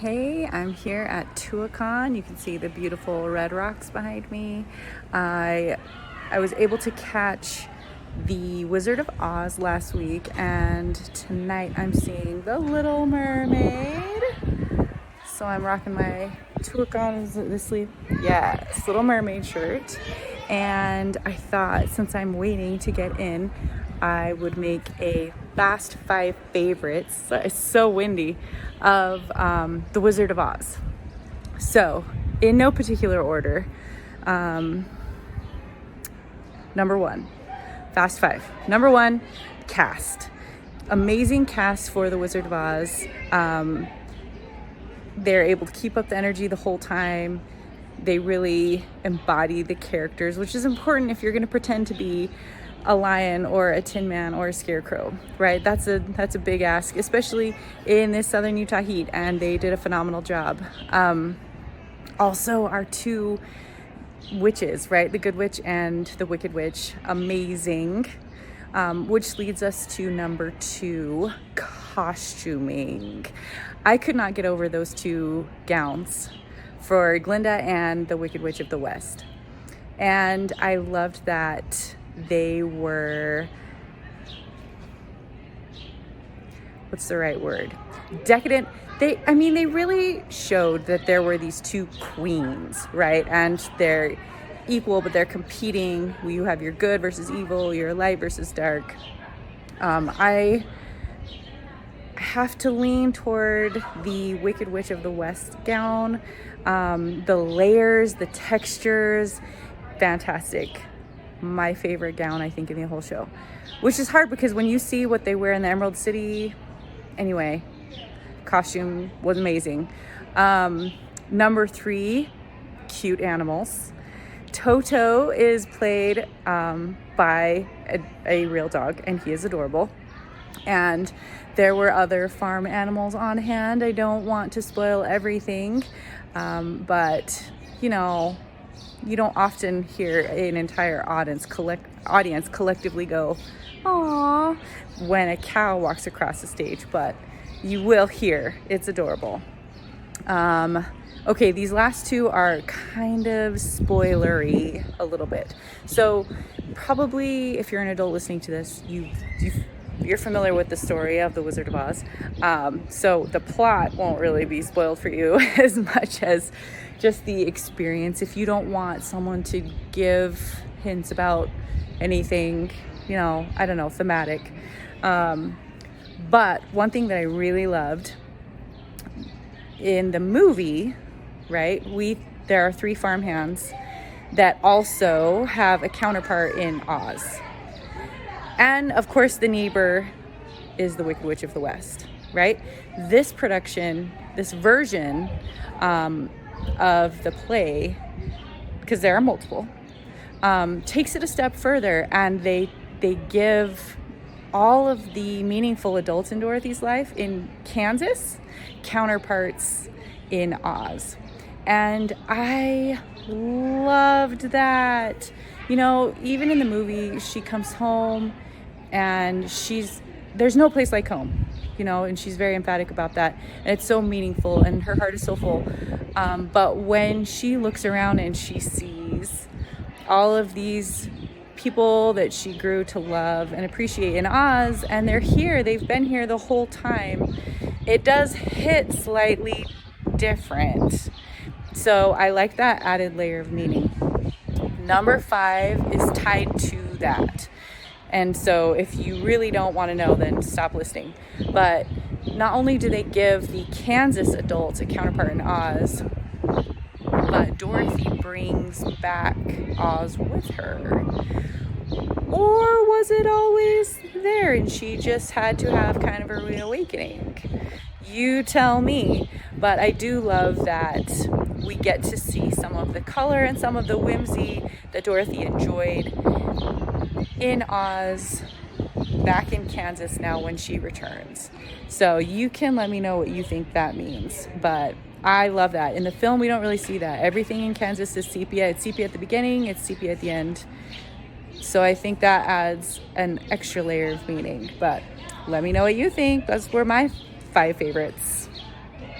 Hey, I'm here at Tuacahn. You can see the beautiful red rocks behind me. I was able to catch the Wizard of Oz last week, and tonight I'm seeing the Little Mermaid. So I'm rocking my Tuacahn, is it this sleeve? Yes, Little Mermaid shirt. And I thought, since I'm waiting to get in, I would make a fast 5 favorites. It's so windy, of the Wizard of Oz. So, in no particular order, number 1, fast 5. Number 1, cast. Amazing cast for the Wizard of Oz. They're able to keep up the energy the whole time. They really embody the characters, which is important if you're going to pretend to be a lion or a tin man or a scarecrow, right? That's a big ask, especially in this southern Utah heat, and they did a phenomenal job. Also, our 2 witches, right? The Good Witch and the Wicked Witch, amazing. Which leads us to number 2, costuming. I could not get over those 2 gowns for Glinda and the Wicked Witch of the West. And I loved that they were, what's the right word? Decadent. They really showed that there were these 2 queens, right? And they're equal, but they're competing. You have your good versus evil, your light versus dark. I have to lean toward the Wicked Witch of the West gown. The layers, the textures, fantastic. My favorite gown, I think, in the whole show, which is hard because when you see what they wear in the Emerald City, anyway, costume was amazing. Number 3, cute animals. Toto is played by a real dog, and he is adorable. And there were other farm animals on hand. I don't want to spoil everything, but you don't often hear an entire audience collectively go, "Aw," when a cow walks across the stage, but you will hear. It's adorable. Okay, these last 2 are kind of spoilery a little bit. So probably if you're an adult listening to this, you're familiar with the story of the Wizard of Oz. So the plot won't really be spoiled for you as much as just the experience. If you don't want someone to give hints about anything, I don't know, thematic. But one thing that I really loved in the movie, right, there are 3 farmhands that also have a counterpart in Oz. And of course, the neighbor is the Wicked Witch of the West, right? This production, this version of the play, because there are multiple, takes it a step further, and they give all of the meaningful adults in Dorothy's life in Kansas counterparts in Oz. And I loved that. Even in the movie, she comes home and there's no place like home, and she's very emphatic about that. And it's so meaningful, and her heart is so full. But when she looks around and she sees all of these people that she grew to love and appreciate in Oz, and they've been here the whole time, it does hit slightly different. So I like that added layer of meaning. Number 5 is tied to that. And so if you really don't want to know, then stop listening. But not only do they give the Kansas adults a counterpart in Oz, but Dorothy brings back Oz with her. Or was it always there and she just had to have kind of a reawakening? You tell me. But I do love that we get to see some of the color and some of the whimsy that Dorothy enjoyed in Oz back in Kansas now when she returns. So you can let me know what you think that means. But I love that. In the film, we don't really see that. Everything in Kansas is sepia. It's sepia at the beginning, it's sepia at the end. So I think that adds an extra layer of meaning. But let me know what you think. Those were my 5 favorites.